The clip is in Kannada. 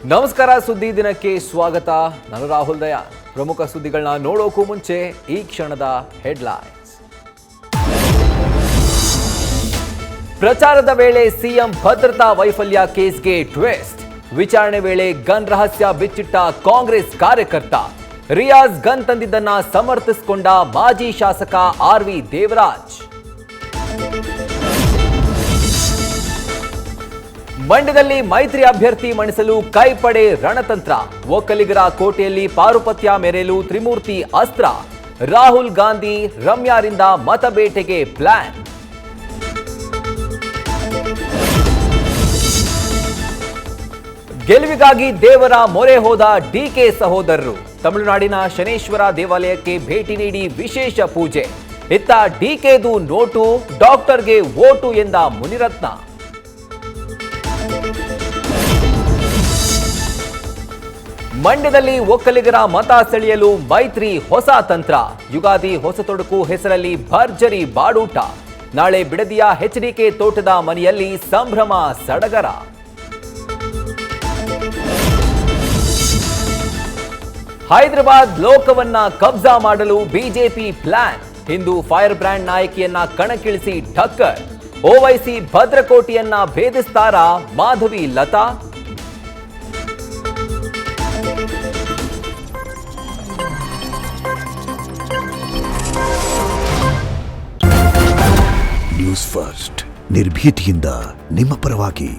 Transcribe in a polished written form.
ನಮಸ್ಕಾರ, ಸುದ್ದಿ ದಿನಕ್ಕೆ ಸ್ವಾಗತ. ನಾನು ರಾಹುಲ್ ದಯಾಳ್. ಪ್ರಮುಖ ಸುದ್ದಿಗಳನ್ನ ನೋಡೋಕ್ಕೂ ಮುಂಚೆ ಈ ಕ್ಷಣದ ಹೆಡ್ಲೈನ್ಸ್. ಪ್ರಚಾರದ ವೇಳೆ ಸಿಎಂ ಭದ್ರತಾ ವೈಫಲ್ಯ ಕೇಸ್ಗೆ ಟ್ವಿಸ್ಟ್. ವಿಚಾರಣೆ ವೇಳೆ ಗನ್ ರಹಸ್ಯ ಬಿಚ್ಚಿಟ್ಟ ಕಾಂಗ್ರೆಸ್ ಕಾರ್ಯಕರ್ತ. ರಿಯಾಜ್ ಗನ್ ತಂದಿದ್ದನ್ನ ಸಮರ್ಥಿಸಿಕೊಂಡ ಮಾಜಿ ಶಾಸಕ ಆರ್.ವಿ. ದೇವರಾಜ್. ಮಂಡ್ಯದಲ್ಲಿ ಮೈತ್ರಿ ಅಭ್ಯರ್ಥಿ ಮಣಿಸಲು ಕೈಪಡೆ ರಣತಂತ್ರ. ಒಕ್ಕಲಿಗರ ಕೋಟೆಯಲ್ಲಿ ಪಾರುಪತ್ಯ ಮೆರೆಯಲು ತ್ರಿಮೂರ್ತಿ ಅಸ್ತ್ರ. ರಾಹುಲ್ ಗಾಂಧಿ ರಮ್ಯಾರಿಂದ ಮತಬೇಟೆಗೆ ಪ್ಲಾನ್. ಗೆಲುವಿಗಾಗಿ ದೇವರ ಮೊರೆ ಹೋದ ಡಿಕೆ ಸಹೋದರರು. ತಮಿಳುನಾಡಿನ ಶನೇಶ್ವರ ದೇವಾಲಯಕ್ಕೆ ಭೇಟಿ ನೀಡಿ ವಿಶೇಷ ಪೂಜೆ. ಇತ್ತ ಡಿಕೆದು ನೋಟು, ಡಾಕ್ಟರ್ಗೆ ವೋಟು ಎಂದ ಮುನಿರತ್ನ. ಮಂಡ್ಯದಲ್ಲಿ ಒಕ್ಕಲಿಗರ ಮತ ಸೆಳೆಯಲು ಮೈತ್ರಿ ಹೊಸ ತಂತ್ರ. ಯುಗಾದಿ ಹೊಸ ತೊಡಕು ಹೆಸರಲ್ಲಿ ಭರ್ಜರಿ ಬಾಡೂಟ. ನಾಳೆ ಬಿಡದಿಯ ಎಚ್ಡಿಕೆ ತೋಟದ ಮನೆಯಲ್ಲಿ ಸಂಭ್ರಮ ಸಡಗರ. ಹೈದರಾಬಾದ್ ಲೋಕವನ್ನ ಕಬ್ಜಾ ಮಾಡಲು BJP plan. Hindu fire brand ನಾಯಕಿಯನ್ನ ಕಣಕ್ಕಿಳಿಸಿ ಠಕ್ಕರ್. ಓವೈಸಿ ಭದ್ರಕೋಟೆಯನ್ನ ಭೇದಿಸ್ತಾರಾ ಮಾಧವಿ ಲತಾ? ನ್ಯೂಸ್ ಫಸ್ಟ್, ನಿರ್ಭೀತಿಯಿಂದ ನಿಮ್ಮ ಪರವಾಗಿ.